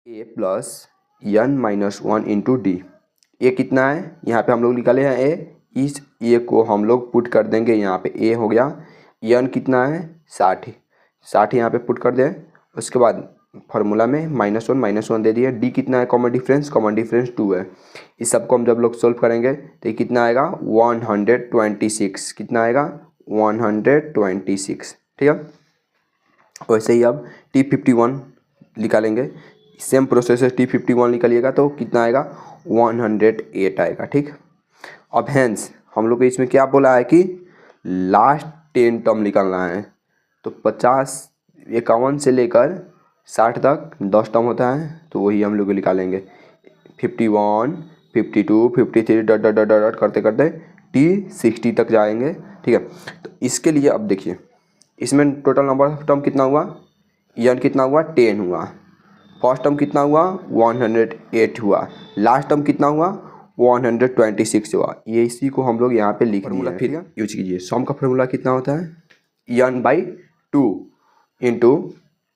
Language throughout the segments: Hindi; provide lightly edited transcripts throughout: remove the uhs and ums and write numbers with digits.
A plus N minus one into D. A कितना है, यहाँ पे हम लोग निकाले हैं ए, इस ए को हम लोग पुट कर देंगे यहाँ पे, ए हो गया। एन कितना है 60, 60 यहाँ पे पुट कर दें। उसके बाद फार्मूला में -1 दे दिए। डी कितना है, कॉमन डिफरेंस 2 है। इस सब को हम जब लोग सोल्व करेंगे तो ये कितना आएगा 126, कितना आएगा 126, ठीक है। वैसे ही अब T51 निकालेंगे, सेम प्रोसेस है। T51 निकालिएगा तो कितना आएगा 108 आएगा, ठीक। अब हैंस हम लोग को इसमें क्या बोला है कि लास्ट 10 टर्म निकालना है, तो 51 से लेकर 60 तक 10 टर्म होता है, तो वही हम लोग निकालेंगे। 51, 52, 53 डॉट डॉट डॉट डॉट करते करते T60 तक जाएंगे, ठीक है। तो इसके लिए अब देखिए, इसमें टोटल नंबर ऑफ टर्म कितना हुआ, एन कितना हुआ 10 हुआ। फर्स्ट टर्म कितना हुआ 108 हुआ। लास्ट टर्म कितना हुआ 126 हुआ। ये इसी को हम लोग यहाँ पे लिख दिए, फिर यूज कीजिए। सम का फॉर्मूला कितना होता है n/2 इंटू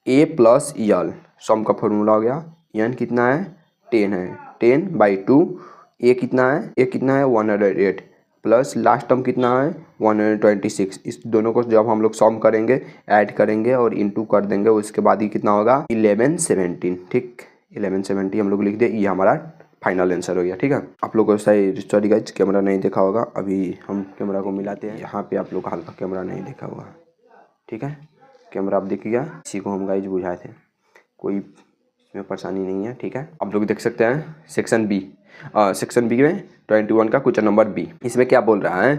ए प्लस यल। सम का फॉर्मूला हो गया, n कितना है 10 है, 10/2। ए कितना है 108 प्लस लास्ट टर्म कितना है 126। इस दोनों को जब हम लोग सम करेंगे, ऐड करेंगे और इंटू कर देंगे, उसके बाद ही कितना होगा 1117, ठीक। 1170 हम लोग लिख दे, ये हमारा फाइनल आंसर हो गया, ठीक है। आप लोग को सॉरी गाइस, कैमरा नहीं देखा होगा, अभी हम कैमरा को मिलाते हैं। यहाँ पे आप लोग हल्का कैमरा नहीं देखा होगा, ठीक है। कैमरा आप दिख गया, इसी को हम गाइस बुझाए थे, कोई इसमें परेशानी नहीं है, ठीक है। आप लोग देख सकते हैं सेक्शन बी में 21 का क्वेश्चन नंबर बी। इसमें क्या बोल रहा है,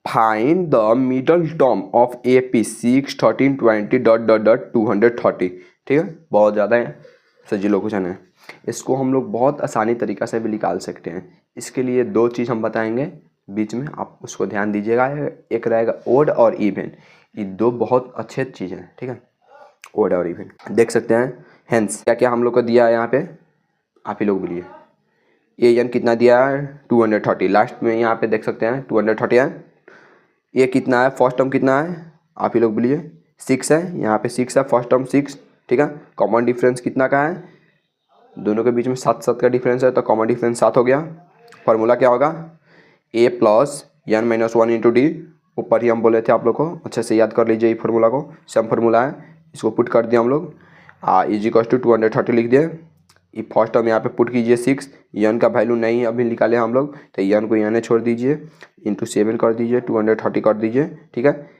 find the middle term of A P 6, 13, 20 dot dot dot 230, ठीक है। बहुत ज़्यादा है, सजीलो क्वेश्चन है। इसको हम लोग बहुत आसानी तरीक़ा से भी निकाल सकते हैं। इसके लिए दो चीज़ हम बताएंगे बीच में, आप उसको ध्यान दीजिएगा। एक रहेगा ओड और इवन, ये दो बहुत अच्छे चीज़ हैं, ठीक है। ओड और इवन देख सकते हैं। हेंस क्या क्या हम लोग को दिया है यहाँ पे, आप ही लोग बोलिए। ए एन कितना दिया है 230, लास्ट में यहाँ पे देख सकते हैं 230 है। ये कितना है, फर्स्ट टर्म कितना है, आप ही लोग बोलिए 6 है, यहाँ पे 6 है, फर्स्ट टर्म 6, ठीक है। कॉमन डिफरेंस कितना का है, दोनों के बीच में 7 का डिफरेंस है, तो कॉमन डिफरेंस 7 हो गया। फार्मूला क्या होगा, A plus N minus one into D. ऊपर ही हम बोले थे, आप लोग को अच्छे से याद कर लीजिए। ये फार्मूला को, सेम फार्मूला है, इसको पुट कर दिया हम लोग। इज टू 230 लिख दिए। ये फर्स्ट टर्म यहाँ पे पुट कीजिए 6, एन का वैल्यू नहीं अभी निकाले हम लोग, तो एन को यहाँ छोड़ दीजिए, इंटू 7 कर दीजिए, 230 कर दीजिए, ठीक है।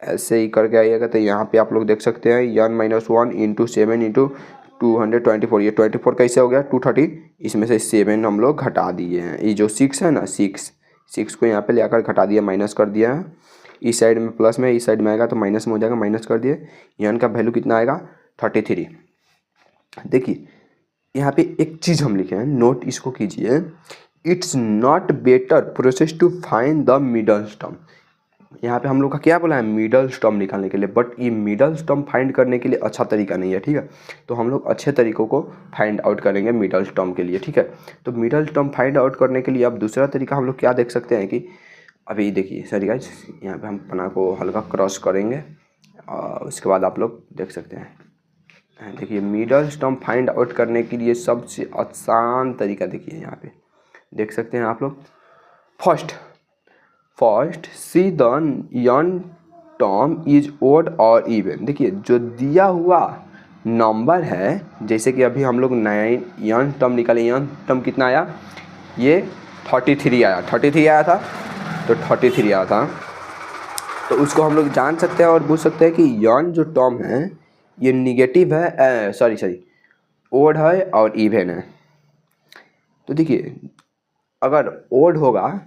ऐसे ही करके आइएगा तो यहाँ पे आप लोग देख सकते हैं n-1 इंटू 7 इंटू 224। ये 24 कैसे हो गया 230, इसमें से 7 हम लोग घटा दिए हैं। ये जो 6 है ना, 6 को यहाँ पे लेकर घटा दिया, माइनस कर दिया है। इस साइड में प्लस में, इस साइड में आएगा तो माइनस में हो जाएगा, माइनस कर दिए। एन का वैल्यू कितना आएगा 33। देखिए यहाँ पे एक चीज़ हम लिखे हैं, नोट इसको कीजिए। It's not better process to find the middle term. यहाँ पे हम लोग का क्या बोला है, मिडल टर्म निकालने के लिए, बट ये मिडल टर्म फाइंड करने के लिए अच्छा तरीका नहीं है, ठीक है। तो हम लोग अच्छे तरीक़ों को फाइंड आउट करेंगे मिडल टर्म के लिए, ठीक है। तो मिडल टर्म फाइंड आउट करने के लिए अब दूसरा तरीका हम लोग क्या देख सकते हैं कि अभी देखिए, सॉरी गाइस, यहाँ पे हम पन्ना को हल्का क्रॉस करेंगे और उसके बाद आप लोग देख सकते हैं। देखिए मिडल टर्म फाइंड आउट करने के लिए सबसे आसान तरीका देखिए, यहाँ पे देख सकते हैं आप लोग। First see the n term is odd और इवन। देखिए जो दिया हुआ नंबर है, जैसे कि अभी हम लोग 9 एन टर्म निकाले, एन टर्म कितना आया, ये 33 आया, 33 आया था, तो 33 आया था, तो उसको हम लोग जान सकते हैं और पूछ सकते हैं कि एन जो टर्म है ये निगेटिव है, सॉरी ओड है और इवन है। तो देखिए अगर ओड होगा,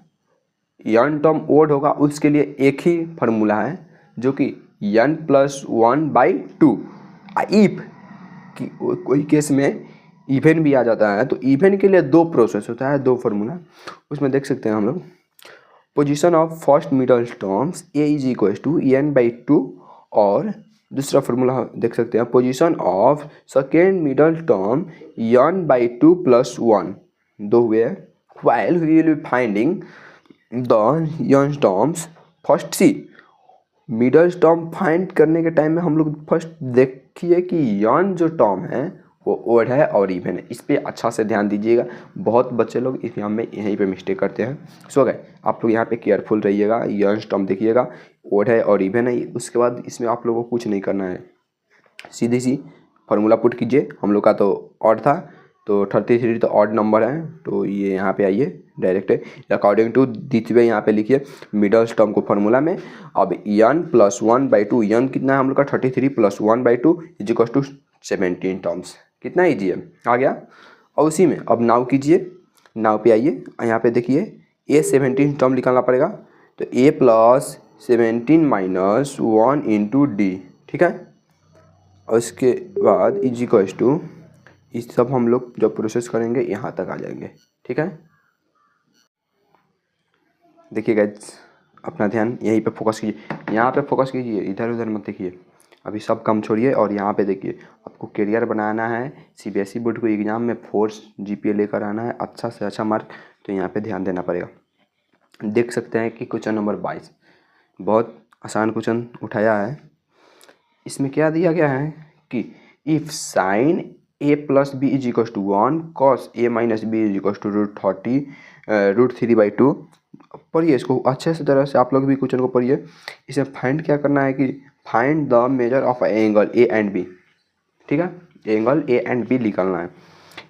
एन टर्म ओड होगा, उसके लिए एक ही फार्मूला है जो कि n+1/2। इफ कि कोई केस में इवन भी आ जाता है, तो इवन के लिए दो प्रोसेस होता है, दो फार्मूला। उसमें देख सकते हैं हम लोग, position of first middle terms a = n/2, और दूसरा फार्मूला देख सकते हैं, position of second middle term n/2 + 1, दो हुए। While we will be finding the n terms, first see middle term find करने के टाइम में हम लोग फर्स्ट देखिए कि एन जो टर्म है वो ओड है और इवन है। इस पर अच्छा से ध्यान दीजिएगा, बहुत बच्चे लोग एग्जाम में यहीं पे मिस्टेक करते हैं। सो गए आप लोग यहाँ पे केयरफुल रहिएगा, यर्न टर्म देखिएगा, ओड है और इवन है। उसके बाद इसमें आप लोगों को कुछ नहीं करना है, सीधी सी फार्मूला पुट कीजिए। हम लोग का तो ऑड था तो 33 तो ऑड नंबर है, तो ये यहाँ पे आइए direct according to this way यहाँ पे लिखिए मिडल टर्म को फार्मूला में। अब n + 1/2, n कितना है हम लोग का 33 + 1/2 = 17 टर्म्स। कितना ईजी है, आ गया। और उसी में अब नाव कीजिए, नाव पे आइए, यहाँ पे देखिए a 17 टर्म निकालना पड़ेगा, तो a + 17 - 1 × d, ठीक है। और इसके बाद = इस सब हम लोग जब प्रोसेस करेंगे यहाँ तक आ जाएंगे, ठीक है। देखिए गाइस अपना ध्यान यहीं पे फोकस कीजिए, यहाँ पे फोकस कीजिए, इधर उधर मत देखिए। अभी सब काम छोड़िए और यहाँ पे देखिए, आपको करियर बनाना है, CBSE बोर्ड को एग्ज़ाम में 4 GPA लेकर आना है, अच्छा से अच्छा मार्क, तो यहाँ पे ध्यान देना पड़ेगा। देख सकते हैं कि क्वेश्चन नंबर 22 बहुत आसान क्वेश्चन उठाया है। इसमें क्या दिया गया है कि if sin a + b = 1 cos a - b = √3/2। पढ़िए इसको अच्छे से तरह से, आप लोग भी क्वेश्चन को पढ़िए। इसे फाइंड क्या करना है कि find the measure of angle a and b, ठीक है। एंगल a एंड b निकालना है।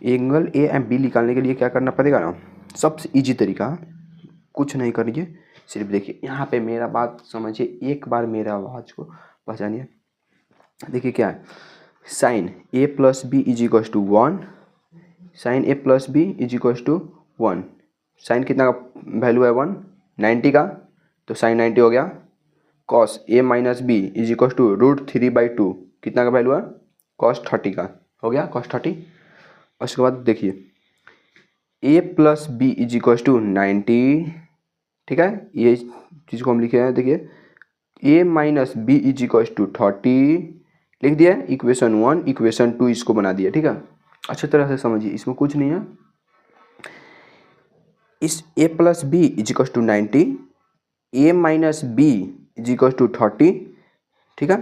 एंगल a एंड b निकालने के लिए क्या करना पड़ेगा ना, सबसे इजी तरीका, कुछ नहीं करिए, सिर्फ देखिए यहाँ पे मेरा बात समझिए, एक बार मेरा आवाज़ को पहचानिए। देखिए क्या है, sin a + b = 1, sin a + b = 1। Sign कितना का वैल्यू है 1, 90 का, तो साइन 90 हो गया। cos a - b = √3/2, कितना का वैल्यू है, cos 30 का हो गया, cos 30। उसके बाद देखिए a + b = 90, ठीक है। ये चीज़ को हम लिखे हैं, देखिए a - b = 30 लिख दिया। इक्वेशन 1 इक्वेशन 2 इसको बना दिया, ठीक है। अच्छी तरह से समझिए, इसमें कुछ नहीं है। इस a + b = 90, a - b = 30, ठीक है।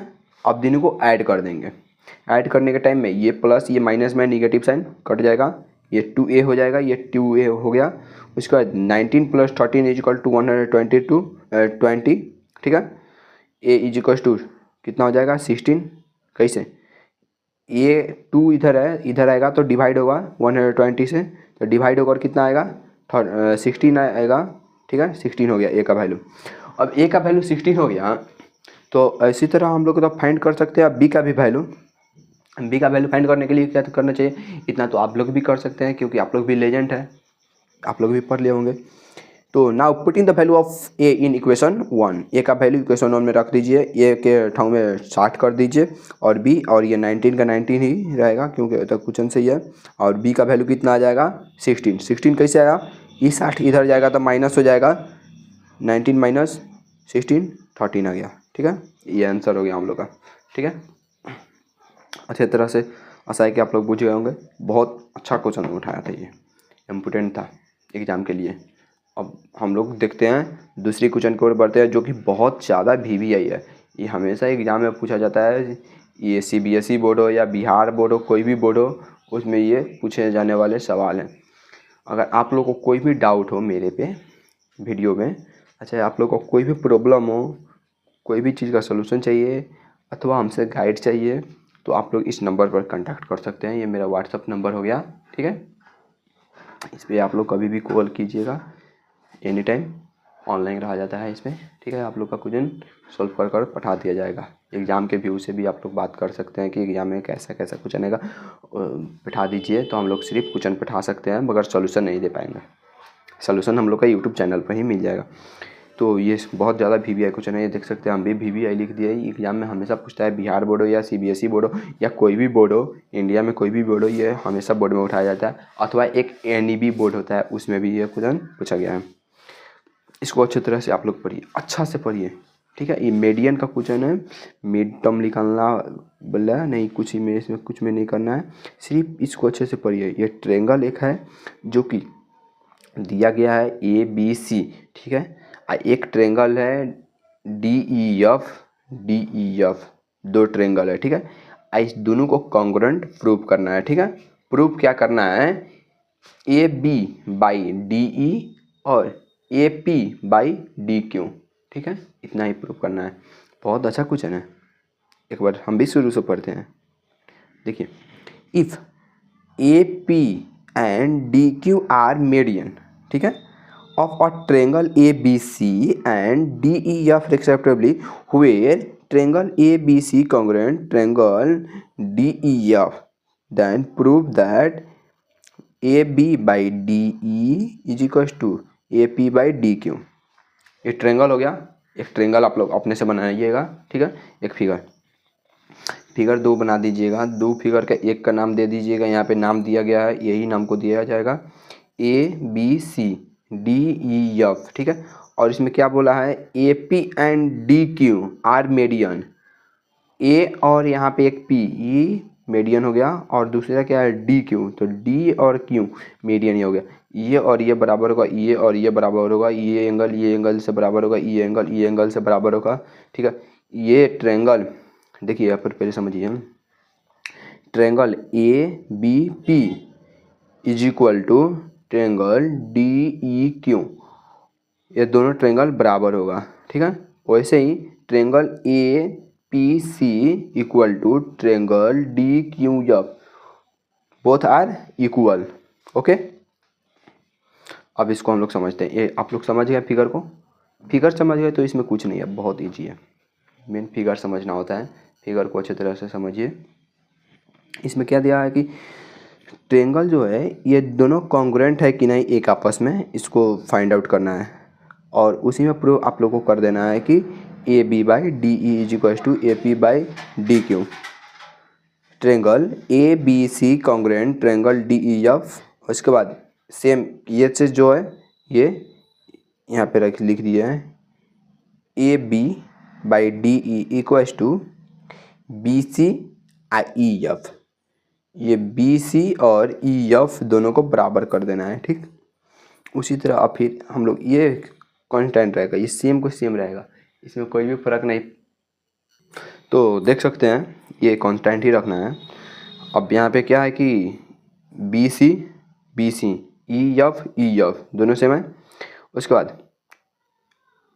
अब दोनों को ऐड कर देंगे। ऐड करने के टाइम में ये प्लस ये माइनस में नेगेटिव साइन कट जाएगा, ये 2a हो जाएगा, ये 2a हो गया। उसके बाद 19 + 13 = 122 ठीक है। a = कितना हो जाएगा 16। कैसे, ये 2 इधर है, इधर आएगा तो डिवाइड होगा 120 से, तो डिवाइड होकर कितना आएगा 16 आएगा, ठीक है। 16 हो गया a का वैल्यू। अब a का वैल्यू 16 हो गया, तो इसी तरह हम लोग तो फाइंड कर सकते हैं b का भी वैल्यू। b का वैल्यू फाइंड करने के लिए क्या करना चाहिए, इतना तो आप लोग भी कर सकते हैं क्योंकि आप लोग भी लेजेंड है, आप लोग भी पढ़ लिए होंगे। तो now putting the value of a in equation 1, a का वैल्यू इक्वेशन 1 में रख दीजिए, a के ठाव में 60 कर दीजिए, और b और ये 19 का 19 ही रहेगा क्योंकि तो क्वेश्चन सही है। और b का वैल्यू कितना आ जाएगा 16। 16 कैसे आया, ये 60 इधर जाएगा तो माइनस हो जाएगा, 19 - 16 13 आ गया, ठीक है। ये आंसर हो गया हम लोग का, ठीक है। अच्छे तरह से आशा है कि आप लोग बुझ गए होंगे। बहुत अच्छा क्वेश्चन उठाया था, ये इम्पोर्टेंट था एग्ज़ाम के लिए। अब हम लोग देखते हैं दूसरी क्वेश्चन की ओर बढ़ते हैं, जो कि बहुत ज़्यादा VVI है। ये हमेशा एग्ज़ाम में पूछा जाता है, ये CBSE बोर्ड हो या बिहार बोर्ड हो, कोई भी बोर्ड हो, उसमें ये पूछे जाने वाले सवाल हैं। अगर आप लोग को कोई भी डाउट हो मेरे पे वीडियो में, अच्छा आप लोग को कोई भी प्रॉब्लम हो, कोई भी चीज़ का सलूशन चाहिए अथवा हमसे गाइड चाहिए, तो आप लोग इस नंबर पर कांटेक्ट कर सकते हैं। ये मेरा व्हाट्सअप नंबर हो गया, ठीक है। इस पर आप लोग कभी भी कॉल कीजिएगा, एनी टाइम ऑनलाइन रहा जाता है इसमें, ठीक है। आप लोग का क्वेश्चन सॉल्व कर कर पठा दिया जाएगा। एग्ज़ाम के व्यू से भी आप लोग बात कर सकते हैं कि एग्ज़ाम में कैसा कैसा क्वेश्चन आएगा, पठा दीजिए तो हम लोग सिर्फ क्वेश्चन पठा सकते हैं मगर सॉल्यूशन नहीं दे पाएंगे। सॉल्यूशन हम लोग का यूट्यूब चैनल पर ही मिल जाएगा। तो ये बहुत ज़्यादा VVI क्वेश्चन है, ये देख सकते हैं हम भी VVI लिख दिया। एग्जाम में हमेशा पूछता है, बिहार बोर्ड हो या CBSE बोर्ड हो या कोई भी बोर्ड हो, इंडिया में कोई भी बोर्ड हो, ये हमेशा बोर्ड में उठाया जाता है। अथवा एक NEB बोर्ड होता है, उसमें भी ये क्वेश्चन पूछा गया है। इसको अच्छी तरह से आप लोग पढ़िए, अच्छा से पढ़िए, ठीक है। ये मीडियन का क्वेश्चन है, मिड टर्म निकालना बोला है, नहीं कुछ ही में इसमें कुछ में नहीं करना है, सिर्फ इसको अच्छे से पढ़िए। ये ट्रेंगल एक है जो कि दिया गया है ABC, ठीक है। एक ट्रेंगल है DEF, दो ट्रेंगल है, ठीक है। इस दोनों को कॉन्ग्रुएंट प्रूव करना है, ठीक है। प्रूव क्या करना है, A B by D E और A P by D Q, ठीक है, इतना ही प्रूव करना है। बहुत अच्छा क्वेश्चन है, एक बार हम भी शुरू से पढ़ते हैं। देखिए, if A P and D Q R median, ठीक है, of a triangle ABC and DEF respectively, where triangle ABC congruent triangle DEF, then prove that AB by DE is equals to AP by DQ। ये ट्रेंगल हो गया, एक ट्रेंगल आप लोग अपने से बनाइएगा, ठीक है। एक फिगर 2 बना दीजिएगा, 2 फिगर का एक का नाम दे दीजिएगा, यहाँ पे नाम दिया गया है, यही नाम को दिया जाएगा ABC DEF, ठीक है। और इसमें क्या बोला है, AP and DQ are median, A और यहाँ पे एक P, ये मीडियन हो गया, और दूसरा क्या है DQ, तो D और Q मीडियन ही हो गया। ये और ये बराबर होगा, ये और ये बराबर होगा, ये एंगल से बराबर होगा, ये एंगल से बराबर होगा, ठीक है। ये ट्रायंगल देखिए यहाँ पर पहले समझिए, triangle ABP is equal to triangle DEQ, ये दोनों ट्रायंगल बराबर होगा, ठीक है। वैसे ही triangle APC equal to triangle DQF, both are equal, okay. अब इसको हम लोग समझते हैं, ये आप लोग समझ गए फिगर को, फिगर समझ गए तो इसमें कुछ नहीं है, बहुत ईजी है, मेन फिगर समझना होता है, फिगर को अच्छी तरह से समझिए। इसमें क्या दिया है कि ट्रायंगल जो है ये दोनों कॉन्ग्रुएंट है कि नहीं एक आपस में, इसको फाइंड आउट करना है, और उसी में प्रूव आप लोगों को कर देना है कि A B by D E is equal to A P by D Q. Triangle A B C congruent triangle D E F, उसके बाद सेम ये चीज़ जो है ये यहाँ पे लिख दिया है, A B by D E equals to B C I E F, ये बी सी और ई एफ दोनों को बराबर कर देना है, ठीक। उसी तरह अब फिर हम लोग ये कांस्टेंट रहेगा, ये सेम को सेम रहेगा, इसमें कोई भी फर्क नहीं, तो देख सकते हैं ये कांस्टेंट ही रखना है। अब यहाँ पे क्या है कि बी सी ई एफ दोनों सेम है। उसके बाद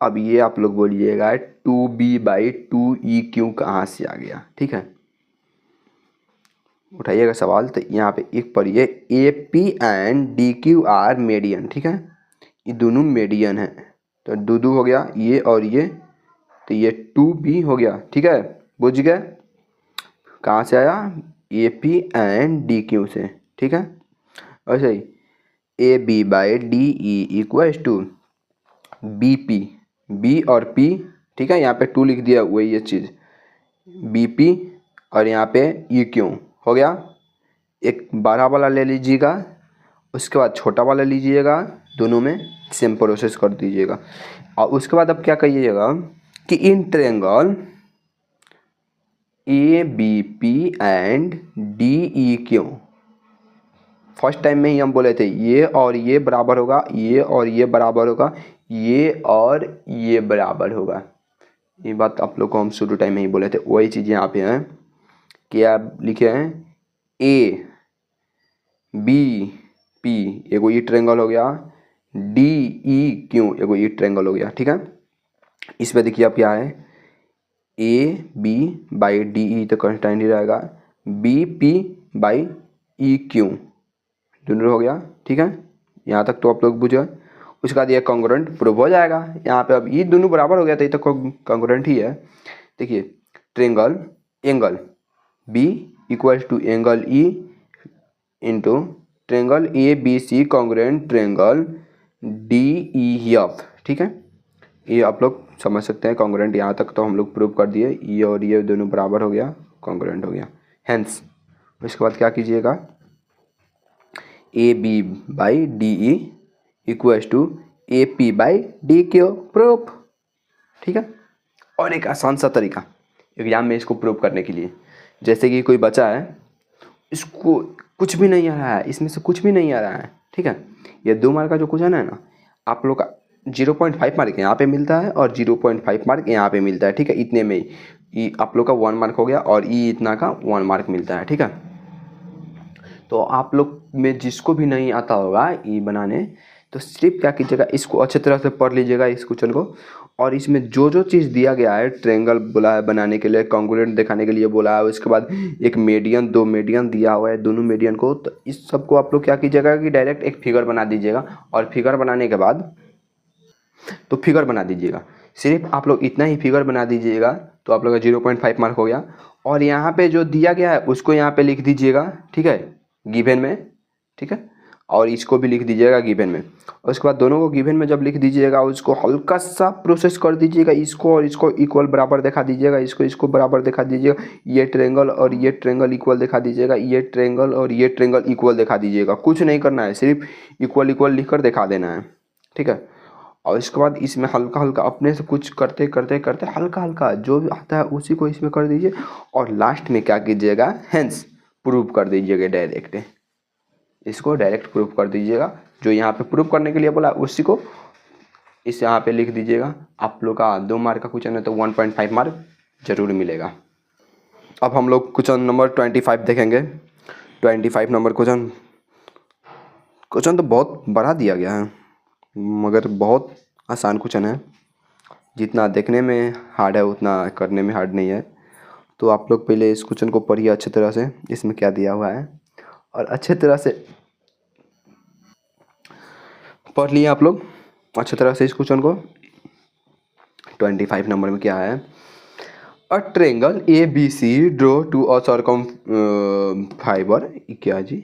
अब ये आप लोग बोलिएगा 2b बाई 2EQ कहाँ से आ गया, ठीक है, उठाइएगा सवाल। तो यहाँ पे एक पढ़िए, AP and DQ are median, ठीक है, ये दोनों मीडियन है, तो दो हो गया ये और ये, तो ये 2b हो गया, ठीक है, बुझ गए कहाँ से आया, AP एंड DQ से, ठीक है। वैसे ही AB by DE equals to BP, B और P, ठीक है, यहाँ पे 2 लिख दिया, वही ये चीज़ BP, और यहाँ पे EQ हो गया। एक बड़ा वाला ले लीजिएगा, उसके बाद छोटा वाला लीजिएगा, दोनों में सेम प्रोसेस कर दीजिएगा। और उसके बाद अब क्या कहिएगा कि in triangle ABP and DEQ, first time में ही हम बोले थे ये और ये बराबर होगा, ये और ये बराबर होगा, ये और ये बराबर होगा, ये बात आप लोग को हम शुरू टाइम में ही बोले थे। वही चीज़ यहाँ पे हैं, क्या लिखे हैं, ए बी पी एगो ई ट्रायंगल हो गया, डी ई क्यू एगो ई ट्रायंगल हो गया, ठीक है। इस पे देखिए अब क्या है, A B by D E तो कांस्टेंट ही रहेगा, B P by E Q दोनों हो गया, ठीक है। यहाँ तक तो आप लोग बुझे। उसके बाद ये कॉन्ग्रुएंट प्रूव हो जाएगा, यहाँ पे अब ये दोनों बराबर हो गया था, ये तो कॉन्ग्रुएंट ही है। देखिए triangle angle B equals to angle E into triangle A B C congruent triangle D E F, ठीक है, ये आप लोग समझ सकते हैं। कॉन्ग्रुएंट यहाँ तक तो हम लोग प्रूव कर दिए, ये और ये दोनों बराबर हो गया, कॉन्ग्रुएंट हो गया, हेंस। उसके बाद क्या कीजिएगा, A B by D E equals to A P by D Q, proof, ठीक है। और एक आसान सा तरीका एग्जाम में इसको प्रूव करने के लिए, जैसे कि कोई बच्चा है, इसको कुछ भी नहीं आ रहा है, इसमें से कुछ भी नहीं आ रहा है, ठीक है, ये 2 मार्क का जो क्वेश्चन है ना, आप लोग का 0.5 मार्क यहाँ पे मिलता है और 0.5 मार्क यहाँ पे मिलता है, ठीक है, इतने में ही ई आप लोग का 1 मार्क हो गया और ई इतना का 1 मार्क मिलता है, ठीक है। तो आप लोग में जिसको भी नहीं आता होगा ई बनाने, तो सिर्फ क्या कीजिएगा, इसको अच्छे तरह से पढ़ लीजिएगा इस क्वेश्चन को, और इसमें जो जो चीज़ दिया गया है, ट्रायंगल बोला है बनाने के लिए, कॉन्ग्रुएंट दिखाने के लिए बोला है, उसके बाद एक मीडियन, 2 मीडियन दिया हुआ है, दोनों मीडियन को, तो इस सबको आप लोग क्या कीजिएगा कि डायरेक्ट एक फिगर बना दीजिएगा, और फिगर बनाने के बाद तो फिगर बना दीजिएगा, सिर्फ आप लोग इतना ही फिगर बना दीजिएगा, तो आप लोग का 0.5 मार्क हो गया। और यहाँ पे जो दिया गया है उसको यहाँ पे लिख दीजिएगा, ठीक है, गिवन में, ठीक है, और इसको भी लिख दीजिएगा गिवन में। और उसके बाद दोनों को गिवन में जब लिख दीजिएगा, उसको हल्का सा प्रोसेस कर दीजिएगा, इसको और इसको इक्वल बराबर दिखा दीजिएगा, इसको इसको बराबर दिखा दीजिएगा, ये ट्रायंगल और ये ट्रायंगल इक्वल दिखा दीजिएगा, ये ट्रायंगल और ये ट्रायंगल इक्वल दिखा दीजिएगा। कुछ नहीं करना है, सिर्फ इक्वल इक्वल लिख कर दिखा देना है, ठीक है। और इसके बाद इसमें हल्का हल्का अपने से कुछ करते करते करते हल्का हल्का जो भी आता है उसी को इसमें कर दीजिए, और लास्ट में क्या कीजिएगा, हेंस प्रूव कर दीजिएगा डायरेक्ट, इसको डायरेक्ट प्रूफ कर दीजिएगा। जो यहाँ पे प्रूफ करने के लिए बोला उसी को इस यहाँ पे लिख दीजिएगा। आप लोग का 2 मार्क का क्वेश्चन है तो 1.5 मार्क जरूर मिलेगा। अब हम लोग क्वेश्चन नंबर 25 देखेंगे। 25 नंबर क्वेश्चन तो बहुत बड़ा दिया गया है, मगर बहुत आसान क्वेश्चन है। जितना देखने में हार्ड है उतना करने में हार्ड नहीं है। तो आप लोग पहले इस क्वेश्चन को पढ़िए अच्छे तरह से, इसमें क्या दिया हुआ है, और अच्छे तरह से पढ़ लिए आप लोग अच्छे तरह से इस क्वेश्चन को। 25 नंबर में क्या है, a triangle A B C draw to a circumscribe, क्या जी,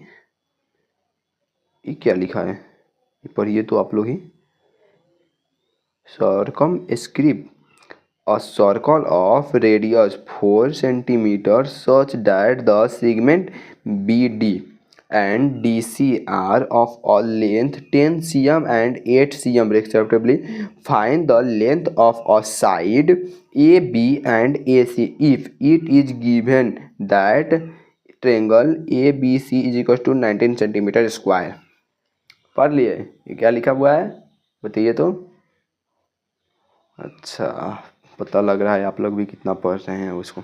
ये क्या लिखा है, पढ़िए तो आप लोग ही। Circumscript a circle of radius 4 centimeter such that the segment BD and DC are of a length 10 cm and 8 cm respectively. Find the length of a side AB and AC if it is given that triangle ABC is equal to 19 centimeter square. पढ़ लिए, ये क्या लिखा हुआ है बताइए तो। अच्छा, पता लग रहा है आप लोग भी कितना पढ़ रहे हैं, उसको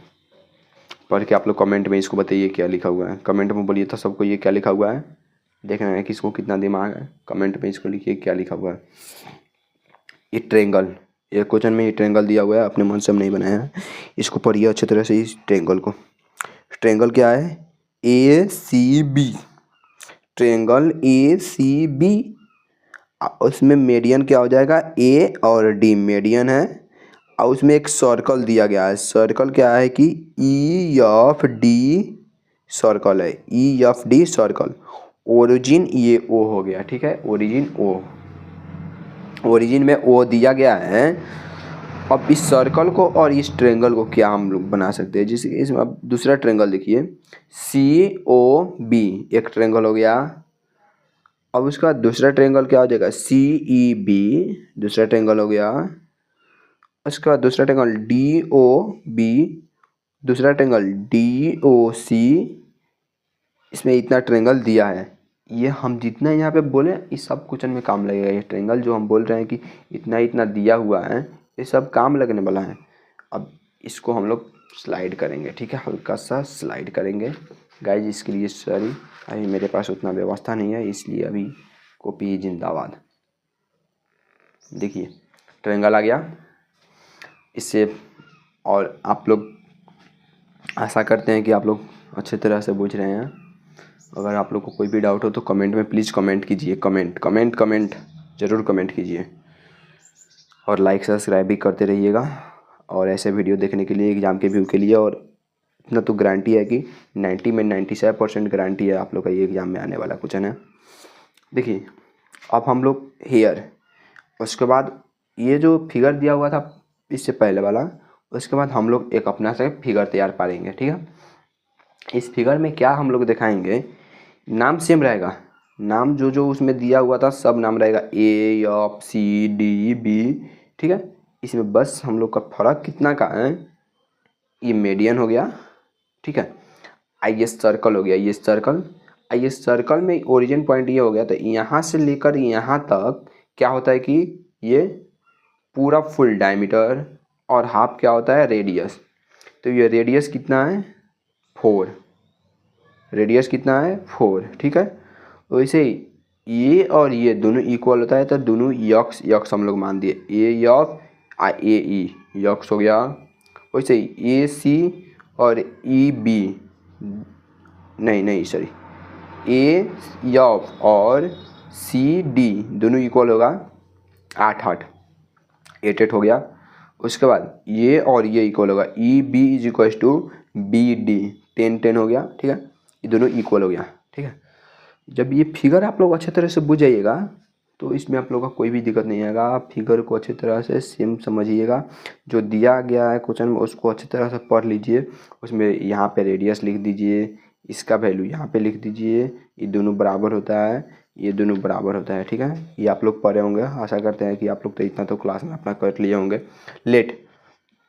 पढ़ के आप लोग कमेंट में इसको बताइए क्या लिखा हुआ है। कमेंट में बोलिए तो सबको ये क्या लिखा हुआ है, देखना है किसको कितना दिमाग है। कमेंट में इसको लिखिए क्या लिखा हुआ है। ये ट्रायंगल, ये क्वेश्चन में ये ट्रायंगल दिया हुआ है, अपने मन से हम नहीं बनाया है। इसको पढ़िए अच्छे तरह से इस ट्रायंगल को। ट्रायंगल क्या है, ACB, ट्रायंगल ACB। उसमें मीडियन क्या हो जाएगा, A और D मीडियन है, और उसमें एक सर्कल दिया गया है। सर्कल क्या है कि EFD सर्कल है, EFD सर्कल। ओरिजिन ये O हो गया, ठीक है, ओरिजिन O, ओरिजिन में O दिया गया है। अब इस सर्कल को और इस ट्रायंगल को क्या हम लोग बना सकते हैं, जैसे इसमें अब दूसरा ट्रायंगल देखिए, COB एक ट्रायंगल हो गया। अब उसका दूसरा ट्रायंगल क्या हो जाएगा, CEB दूसरा ट्रायंगल हो गया। उसके बाद दूसरा ट्रायंगल DOB, दूसरा ट्रायंगल DOC। इसमें इतना ट्रायंगल दिया है, ये हम जितना यहाँ पे बोले इस सब क्वेश्चन में काम लगेगा। ये ट्रायंगल जो हम बोल रहे हैं कि इतना इतना दिया हुआ है, ये सब काम लगने वाला है। अब इसको हम लोग स्लाइड करेंगे, ठीक है, हल्का सा स्लाइड करेंगे गाइज। इसके लिए सॉरी, अभी मेरे पास उतना व्यवस्था नहीं है, इसलिए अभी कॉपी जिंदाबाद। देखिए ट्रायंगल आ गया इससे, और आप लोग आशा करते हैं कि आप लोग अच्छे तरह से बुझ रहे हैं। अगर आप लोग को कोई भी डाउट हो तो कमेंट में प्लीज़ कमेंट कीजिए, कमेंट ज़रूर कमेंट कीजिए, और लाइक सब्सक्राइब भी करते रहिएगा। और ऐसे वीडियो देखने के लिए, एग्ज़ाम के व्यू के लिए, और इतना तो गारंटी है कि 90 में 97% गारंटी है आप लोग का ये एग्ज़ाम में आने वाला क्वेश्चन है। देखिए अब हम लोग हेयर, उसके बाद ये जो फिगर दिया हुआ था इससे पहले वाला, उसके बाद हम लोग एक अपना से फिगर तैयार करेंगे, ठीक है। इस फिगर में क्या हम लोग दिखाएंगे, नाम सेम रहेगा, नाम जो जो उसमें दिया हुआ था सब नाम रहेगा, AFCDB, ठीक है। इसमें बस हम लोग का फर्क कितना का है, ये मीडियन हो गया, ठीक है, ये सर्कल हो गया, ये सर्कल, ये सर्कल में ओरिजिन पॉइंट ये हो गया। तो यहाँ से लेकर यहाँ तक क्या होता है कि ये पूरा फुल डायमीटर, और हाफ क्या होता है रेडियस। तो ये रेडियस कितना है 4, रेडियस कितना है 4, ठीक है। वैसे ही ये और ये दोनों इक्वल होता है तो दोनों यक्स यक्स हम लोग मान दिए, ए यक ए ई यक्स हो गया। वैसे ही ए सी और ई बी, नहीं सॉरी, ए यफ और सी डी दोनों इक्वल होगा 8 8, 8 8 हो गया। उसके बाद ये और ये इक्वल होगा, E B is equal to B D 10 10 हो गया, ठीक है। ये दोनों इक्वल हो गया, ठीक है। जब ये फिगर आप लोग अच्छे तरह से बुझ जाइएगा तो इसमें आप लोग का कोई भी दिक्कत नहीं आएगा। आप फिगर को अच्छी तरह से सेम समझिएगा, जो दिया गया है क्वेश्चन में उसको अच्छी तरह से पढ़ लीजिए। उसमें यहाँ पे रेडियस लिख दीजिए, इसका वैल्यू यहाँ पे लिख दीजिए, ये दोनों बराबर होता है, ये दोनों बराबर होता है, ठीक है। ये आप लोग पढ़े होंगे, आशा करते हैं कि आप लोग तो इतना तो क्लास में अपना कर लिए होंगे। लेट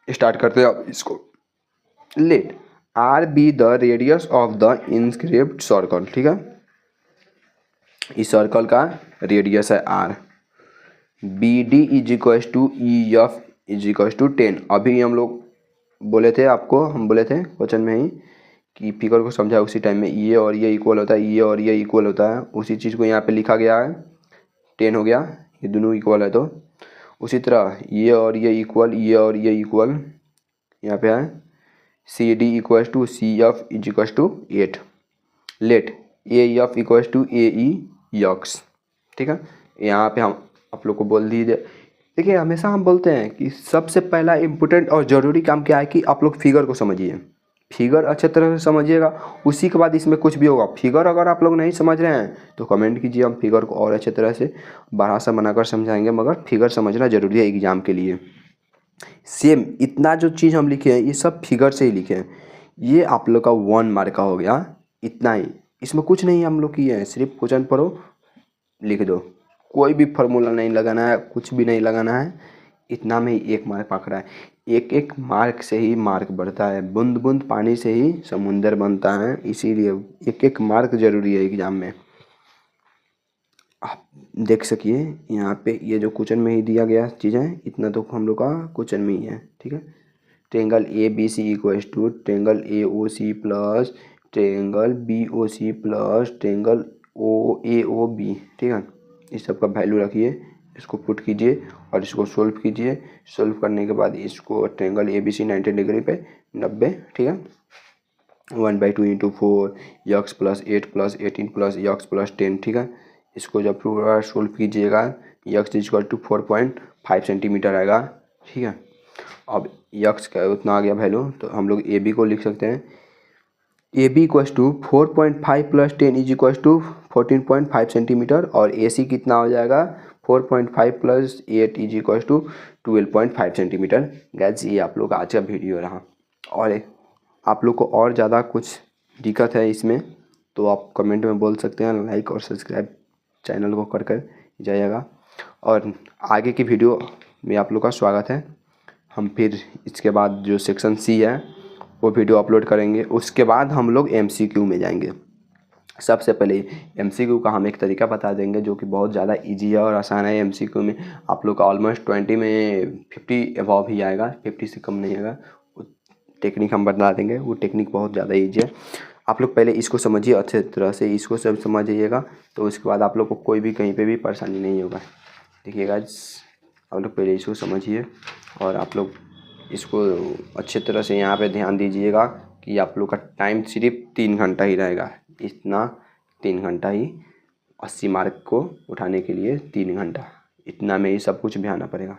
स्टार्ट करते हैं अब इसको। Let R be the radius of the inscribed circle, ठीक है। इस सर्कल का रेडियस है R. B D is equal to E F is equal to 10। अभी हम लोग बोले थे, आपको हम बोले थे क्वेश्चन में ही कि फिगर को समझा उसी टाइम में, ये और ये इक्वल होता है, ये और ये इक्वल होता है, उसी चीज़ को यहाँ पे लिखा गया है, 10 हो गया, ये दोनों इक्वल है। तो उसी तरह ये और ये इक्वल, ये और ये इक्वल, यहाँ पे है C D equal to C F is equal to 8। Let A F equal to A E x, ठीक है। यहाँ पे हम आप लोग को बोल दीजिए। देखिए हमेशा हम बोलते हैं कि सबसे पहला इम्पोर्टेंट और ज़रूरी काम क्या है कि आप लोग फिगर को समझिए, फिगर अच्छे तरह से समझिएगा, उसी के बाद इसमें कुछ भी होगा। फिगर अगर आप लोग नहीं समझ रहे हैं तो कमेंट कीजिए, हम फिगर को और अच्छे तरह से बढ़ा सा बनाकर समझाएंगे, मगर फिगर समझना ज़रूरी है एग्जाम के लिए। सेम इतना जो चीज़ हम लिखे हैं ये सब फिगर से ही लिखे हैं। ये आप लोग का 1 मार्क का हो गया, इतना ही, इसमें कुछ नहीं हम लोग किए हैं, सिर्फ क्वेश्चन पढ़ो लिख दो, कोई भी फार्मूला नहीं लगाना है, कुछ भी नहीं लगाना है, इतना में ही 1 मार्क पकड़ा है। एक एक मार्क से ही मार्क बढ़ता है, बूंद बूंद पानी से ही समुंदर बनता है, इसीलिए एक एक मार्क जरूरी है एग्जाम में। आप देख सकिए यहाँ पे ये जो क्वेश्चन में ही दिया गया चीज़ें, इतना तो हम लोग का क्वेश्चन में ही है, ठीक है। Triangle A B C equals to triangle A O C plus triangle B O C plus triangle O A O B, ठीक है। इस सब का वैल्यू रखिए, इसको पुट कीजिए और इसको सोल्व कीजिए। सोल्व करने के बाद इसको triangle A B C 90 degree पे 90, ठीक है। 1/2 into 4 x plus 8 plus 18 plus x plus 10, ठीक है। इसको जब पूरा सोल्व कीजिएगा यक्स इक्वल टू 4.5 सेंटीमीटर आएगा, ठीक है। अब यक्स का उतना आ गया वैल्यू, तो हम लोग ए बी को लिख सकते हैं, A B equal to 4.5 plus 10 is equal to 14.5 centimetre, और ए सी कितना हो जाएगा 4.5 plus 8 is equal to 12.5 centimetre. Guess ये आप लोग का आज का वीडियो रहा, और आप लोग को और ज़्यादा कुछ दिक्कत है इसमें तो आप कमेंट में बोल सकते हैं, लाइक और सब्सक्राइब चैनल को कर जाइएगा। और आगे की वीडियो में आप लोग का स्वागत है। हम फिर इसके बाद जो सेक्शन सी है वो वीडियो अपलोड करेंगे, उसके बाद हम लोग MCQ में जाएंगे। सबसे पहले MCQ का हम एक तरीका बता देंगे जो कि बहुत ज़्यादा इजी है और आसान है। MCQ में आप लोग का ऑलमोस्ट 20 में 50 अबव ही आएगा, 50 से कम नहीं आएगा। टेक्निक हम बता देंगे, वो टेक्निक बहुत ज़्यादा ईजी है। आप लोग पहले इसको समझिए अच्छे तरह से, इसको सब समझ जाइएगा तो उसके बाद आप लोग को कोई भी कहीं पे भी परेशानी नहीं होगा। देखिएगा आप लोग पहले इसको समझिए और आप लोग इसको अच्छे तरह से यहाँ पे ध्यान दीजिएगा कि आप लोग का टाइम सिर्फ 3 घंटा ही रहेगा। इतना 3 घंटा ही, 80 मार्क को उठाने के लिए 3 घंटा, इतना में ही सब कुछ भी आना पड़ेगा।